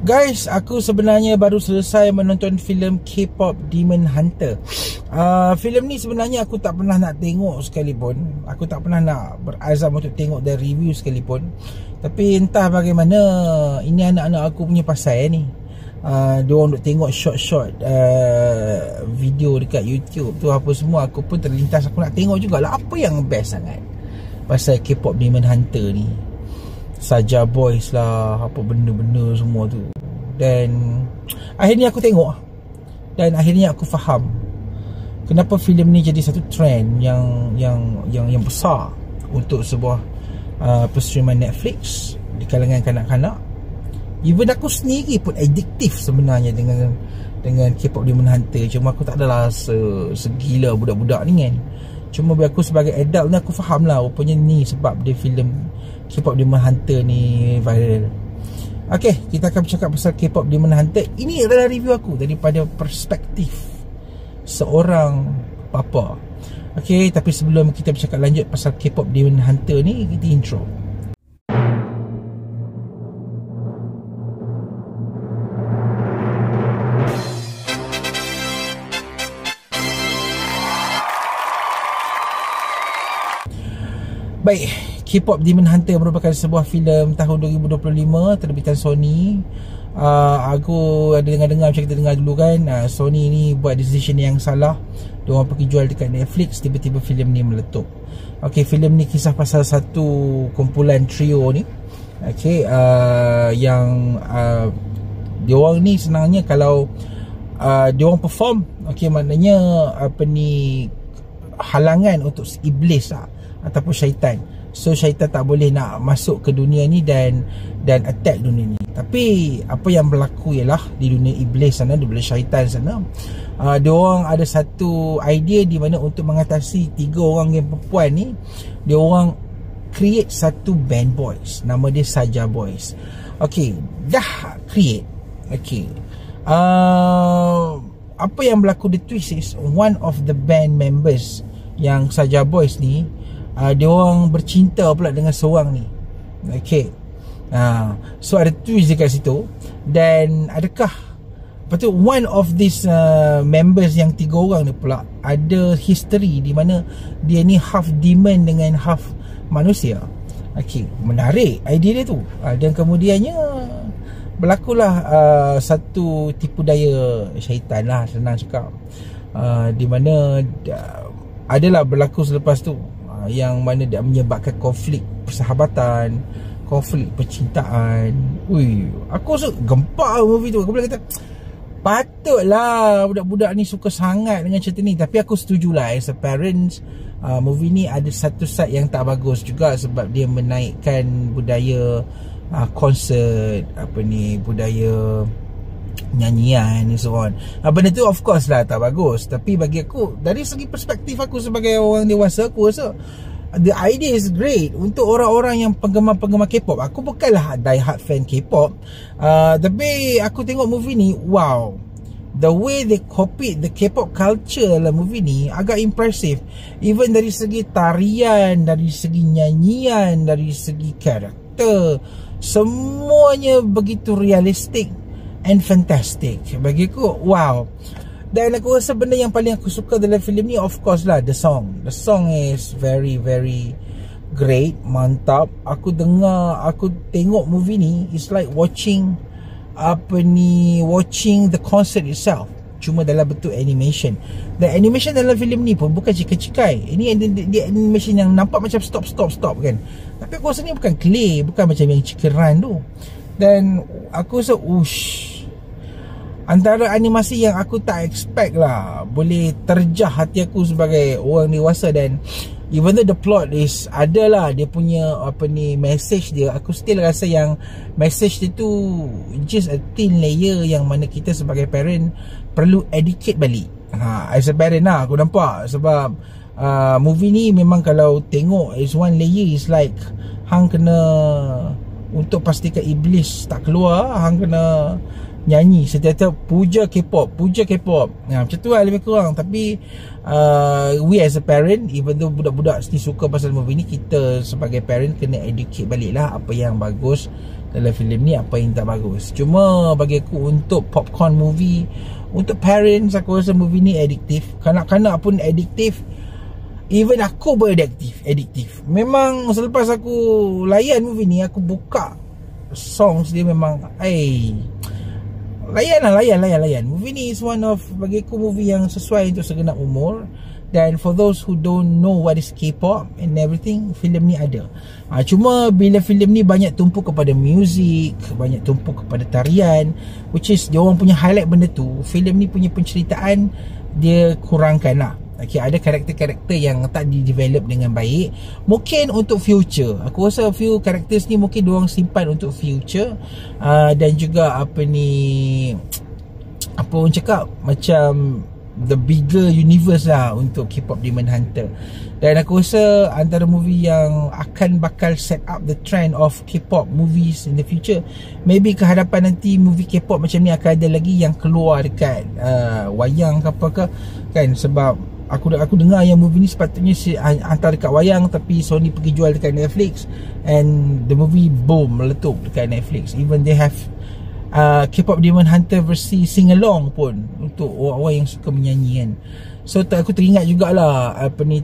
Guys, aku sebenarnya baru selesai menonton filem K-pop Demon Hunter. Filem ni sebenarnya aku tak pernah nak tengok sekalipun. Aku tak pernah nak berazam untuk tengok dan review sekalipun. Tapi entah bagaimana, ini anak-anak aku punya pasal ni. Diorang duk tengok short-short video dekat YouTube tu apa semua. Aku pun terlintas, aku nak tengok jugalah apa yang best sangat pasal K-pop Demon Hunter ni. Saja Boys lah, apa benda-benda semua tu. Dan akhirnya aku tengok, dan akhirnya aku faham kenapa filem ni jadi satu trend yang besar untuk sebuah perstreaman Netflix di kalangan kanak-kanak. Even aku sendiri pun addiktif sebenarnya dengan K-pop Demon Hunter. Cuma aku tak adalah segila budak-budak ni kan. Cuma bagi aku sebagai adult ni, aku faham lah rupanya ni sebab dia filem K-pop Demon Hunter ni viral. Okay, kita akan bercakap pasal K-pop Demon Hunter. Ini adalah review aku daripada perspektif seorang bapa. Okay, tapi sebelum kita bercakap lanjut pasal K-pop Demon Hunter ni, kita intro. Baik, K-pop Demon Hunter merupakan sebuah filem tahun 2025 terbitan Sony. Aku ada dengar macam kita dengar dulu kan, Sony ni buat decision yang salah. Diorang pergi jual dekat Netflix, tiba-tiba filem ni meletup. Okay, filem ni kisah pasal satu kumpulan trio ni. Okay, yang diorang ni senangnya kalau diorang perform, okay, maknanya apa ni, halangan untuk iblis lah, ataupun syaitan. So syaitan tak boleh nak masuk ke dunia ni dan attack dunia ni. Tapi apa yang berlaku ialah di dunia iblis sana, di dunia syaitan sana, diorang ada satu idea di mana untuk mengatasi 3 orang yang perempuan ni, diorang create satu band boys, nama dia Saja Boys. Okay, dah create. Okay, apa yang berlaku, the twist is one of the band members yang Saja Boys ni, dia orang bercinta pula dengan seorang ni. Okay, so ada twist dekat situ. Dan adakah betul one of these members yang 3 orang ni pula ada history di mana dia ni half demon dengan half manusia. Okay, menarik idea dia tu. Dan kemudiannya berlakulah satu tipu daya syaitan lah, senang cakap. Di mana adalah berlaku selepas tu, yang mana dia menyebabkan konflik persahabatan, konflik percintaan. Ui, aku rasa gempak movie tu. Aku boleh kata patutlah budak-budak ni suka sangat dengan cerita ni. Tapi aku setujulah, as a parents, movie ni ada satu side yang tak bagus juga, sebab dia menaikkan budaya konsert, apa ni, budaya nyanyian and so on. Benda tu of course lah tak bagus. Tapi bagi aku, dari segi perspektif aku sebagai orang dewasa, aku rasa the idea is great untuk orang-orang yang penggemar-penggemar K-pop. Aku bukanlah die hard fan K-pop, tapi aku tengok movie ni, wow, the way they copied the K-pop culture dalam movie ni agak impressive. Even dari segi tarian, dari segi nyanyian, dari segi karakter, semuanya begitu realistik and fantastic. Bagi aku, wow. Dan aku rasa benda yang paling aku suka dalam filem ni, of course lah, the song. The song is very very great, mantap. Aku tengok movie ni, it's like watching watching the concert itself, cuma dalam bentuk animation. Dan animation dalam filem ni pun bukan cikai-cikai. Ini dia animation yang nampak macam stop kan. Tapi aku rasa ni bukan clay, bukan macam yang Chicken Run tu. Dan aku rasa antara animasi yang aku tak expect lah, boleh terjah hati aku sebagai orang dewasa. Dan even though the plot is adalah dia punya message dia, aku still rasa yang message dia tu just a thin layer yang mana kita sebagai parent perlu educate balik. As a parent lah aku nampak. Sebab movie ni memang kalau tengok is one layer, is like hang kena, untuk pastikan iblis tak keluar, hang kena nyanyi setiap puja K-pop. Macam tu lah lebih kurang. Tapi we as a parent, even though budak-budak ni suka pasal movie ni, kita sebagai parent kena educate balik lah apa yang bagus dalam filem ni, apa yang tak bagus. Cuma bagi aku untuk popcorn movie, untuk parents, aku rasa movie ni addiktif. Kanak-kanak pun addiktif. Even aku pun addiktif. Memang selepas aku layan movie ni, aku buka songs dia, memang layan. Movie ni is one of, bagi aku, movie yang sesuai untuk segenap umur. Dan for those who don't know what is K-pop and everything, filem ni ada. Cuma bila filem ni banyak tumpu kepada music, banyak tumpu kepada tarian, which is dia orang punya highlight benda tu, filem ni punya penceritaan dia kurangkan lah. Okay, ada karakter-karakter yang tak di-develop dengan baik. Mungkin untuk future, aku rasa few characters ni mungkin diorang simpan untuk future. Dan juga apa orang cakap, macam the bigger universe lah untuk K-pop Demon Hunter. Dan aku rasa antara movie yang akan bakal set up the trend of K-pop movies in the future. Maybe ke hadapan nanti movie K-pop macam ni akan ada lagi yang keluar dekat wayang ke apa ke kan. Sebab aku dengar yang movie ni sepatutnya hantar dekat wayang, tapi Sony pergi jual dekat Netflix, and the movie boom, meletup dekat Netflix. Even they have K-pop Demon Hunter versi sing along pun untuk orang-orang yang suka menyanyi kan. So aku teringat jugalah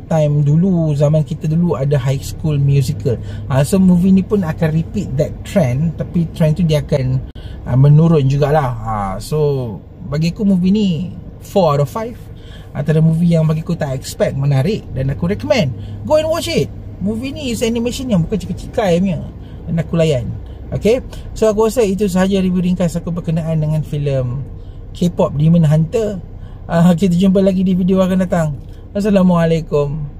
time dulu, zaman kita dulu ada High School Musical. So movie ni pun akan repeat that trend, tapi trend tu dia akan menurun jugalah. So bagi aku movie ni 4 out of 5. Antara movie yang bagi aku tak expect menarik, dan aku recommend go and watch it. Movie ni is animation yang bukan cikai-cikai punya, dan aku layan. Okay, so aku rasa itu sahaja review ringkas aku berkenaan dengan filem K-pop Demon Hunter. Kita jumpa lagi di video akan datang. Assalamualaikum.